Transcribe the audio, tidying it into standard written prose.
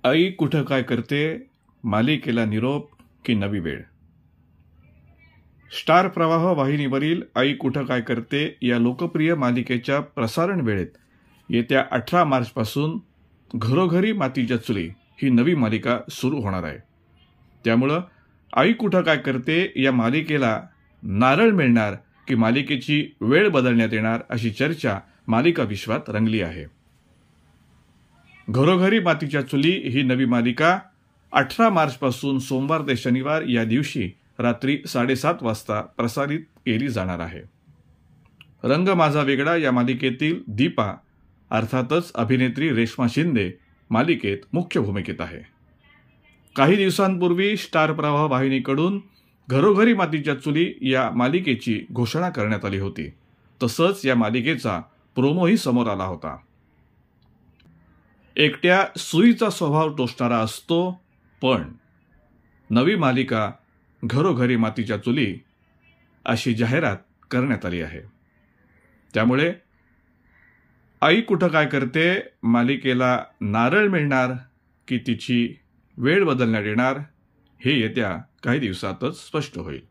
आई कुठं काय करते, मालिकेला निरोप की नवी वेळ. स्टार प्रवाह वाहिनीवरील आई कुठं काय करते या लोकप्रिय मालिकेच्या प्रसारण वेळेत येत्या 18 मार्चपासून घरोघरी मातीच्या चुली ही नवी मालिका सुरू होणार आहे. त्यामुळं आई कुठं काय करते या मालिकेला नारळ मिळणार की मालिकेची वेळ बदलण्यात येणार अशी चर्चा मालिका विश्वात रंगली आहे. घरोघरी मातीच्या चुली ही नवी मालिका 18 मार्चपासून सोमवार ते शनिवार या दिवशी रात्री 7:30 वाजता प्रसारित केली जाणार आहे. रंग माझा वेगळा या मालिकेतील दीपा अर्थातच अभिनेत्री रेश्मा शिंदे मालिकेत मुख्य भूमिकेत आहे. काही दिवसांपूर्वी स्टार प्रवाह वाहिनीकडून घरोघरी मातीच्या चुली या मालिकेची घोषणा करण्यात आली होती. तसंच या मालिकेचा प्रोमोही समोर आला होता. एकट्या सुईचा स्वभाव टोचणारा असतो, पण नवी मालिका घरोघरी मातीच्या चुली अशी जाहिरात करण्यात आली आहे. त्यामुळे आई कुठं काय करते मालिकेला नारळ मिळणार की तिची वेळ बदलण्यात येणार हे येत्या काही दिवसातच स्पष्ट होईल.